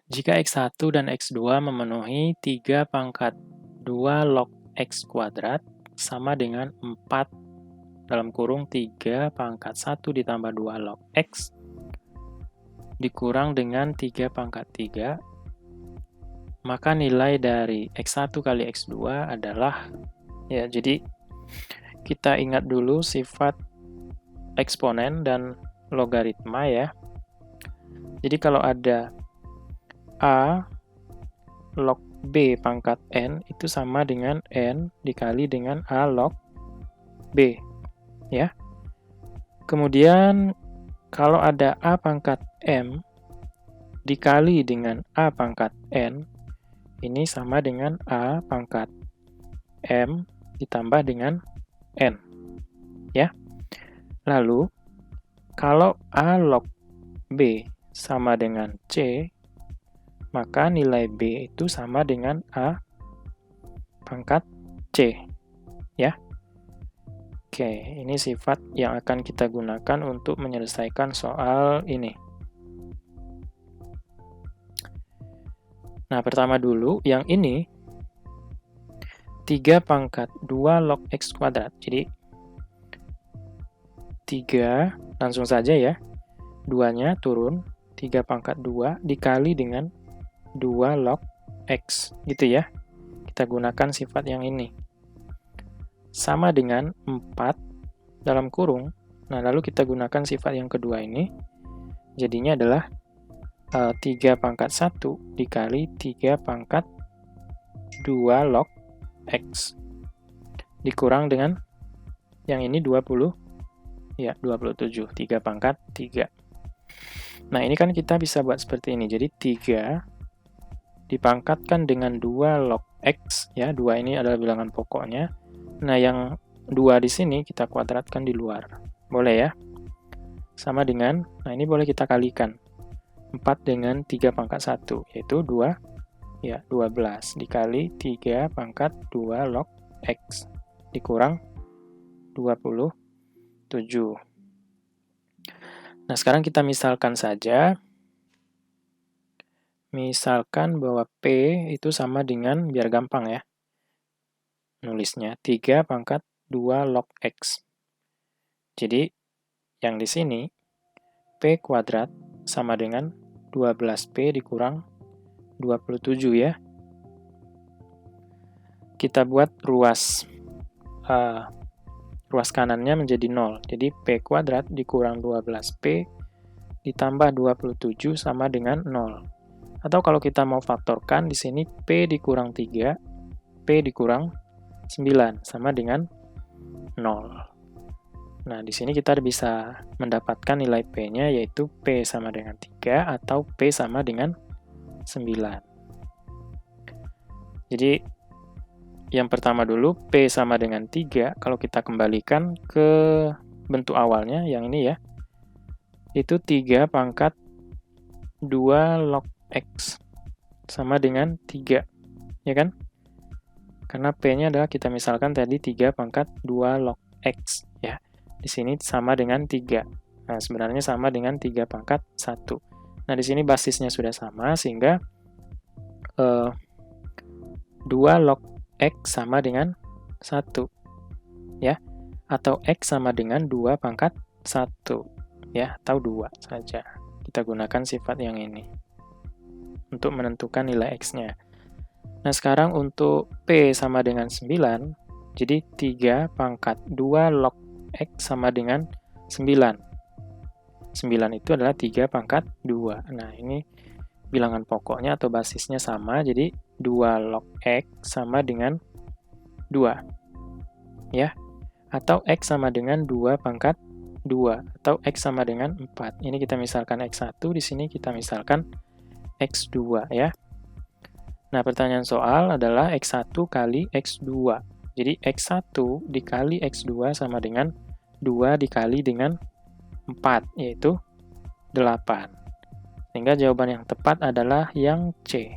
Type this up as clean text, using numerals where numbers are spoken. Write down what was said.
Jika X1 dan X2 memenuhi 3 pangkat 2 log X kuadrat sama dengan 4 dalam kurung 3 pangkat 1 ditambah 2 log X dikurang dengan 3 pangkat 3, maka nilai dari X1 kali X2 adalah, ya jadi kita ingat dulu sifat eksponen dan logaritma ya. Jadi kalau ada A log B pangkat N itu sama dengan N dikali dengan A log B. Ya. Kemudian kalau ada A pangkat M dikali dengan A pangkat N, ini sama dengan A pangkat M ditambah dengan N. Ya. Lalu, kalau A log B sama dengan C, maka nilai B itu sama dengan A pangkat C. Ya. Oke, ini sifat yang akan kita gunakan untuk menyelesaikan soal ini. Nah, pertama dulu, yang ini 3 pangkat 2 log X kuadrat. Jadi, 3, langsung saja ya. 2-nya turun, 3 pangkat 2 dikali dengan 2 log X. Gitu ya. Kita gunakan sifat yang ini. Sama dengan 4 dalam kurung. Nah, lalu kita gunakan sifat yang kedua ini. Jadinya adalah 3 pangkat 1 dikali 3 pangkat 2 log X. Dikurang dengan yang ini 20, ya 27, 3 pangkat 3. Nah, ini kan kita bisa buat seperti ini. Jadi 3 dipangkatkan dengan 2 log X, ya 2 ini adalah bilangan pokoknya. Nah, yang 2 di sini kita kuadratkan di luar. Boleh ya? Sama dengan, nah ini boleh kita kalikan. 4 dengan 3 pangkat 1, yaitu 2, ya 12, dikali 3 pangkat 2 log X, dikurang 27. Nah, sekarang kita misalkan saja. Misalkan bahwa P itu sama dengan, biar gampang ya, nulisnya 3 pangkat 2 log X. Jadi, yang di sini, P kuadrat sama dengan 12P dikurang 27 ya. Kita buat ruas kanannya menjadi 0. Jadi, P kuadrat dikurang 12P ditambah 27 sama dengan 0. Atau kalau kita mau faktorkan, di sini P dikurang 3, P dikurang 9, sama dengan 0. Nah, di sini kita bisa mendapatkan nilai P-nya, yaitu P sama dengan 3 atau P sama dengan 9. Jadi, yang pertama dulu, P sama dengan 3, kalau kita kembalikan ke bentuk awalnya, yang ini ya, itu 3 pangkat 2 log X, sama dengan 3, ya kan? Karena P-nya adalah kita misalkan tadi 3 pangkat 2 log X, ya. Di sini sama dengan 3. Nah, sebenarnya sama dengan 3 pangkat 1. Nah, di sini basisnya sudah sama, sehingga 2 log X sama dengan 1. Ya, atau X sama dengan 2 pangkat 1. Ya, atau 2 saja. Kita gunakan sifat yang ini untuk menentukan nilai X-nya. Nah, sekarang untuk P sama dengan 9, jadi 3 pangkat 2 log X sama dengan 9. 9 itu adalah 3 pangkat 2. Nah, ini bilangan pokoknya atau basisnya sama, jadi 2 log X sama dengan 2. Ya, atau X sama dengan 2 pangkat 2, atau X sama dengan 4. Ini kita misalkan X1, di sini kita misalkan X2 ya. Nah, pertanyaan soal adalah X1 kali X2. Jadi, X1 dikali X2 sama dengan 2 dikali dengan 4, yaitu 8. Sehingga jawaban yang tepat adalah yang C.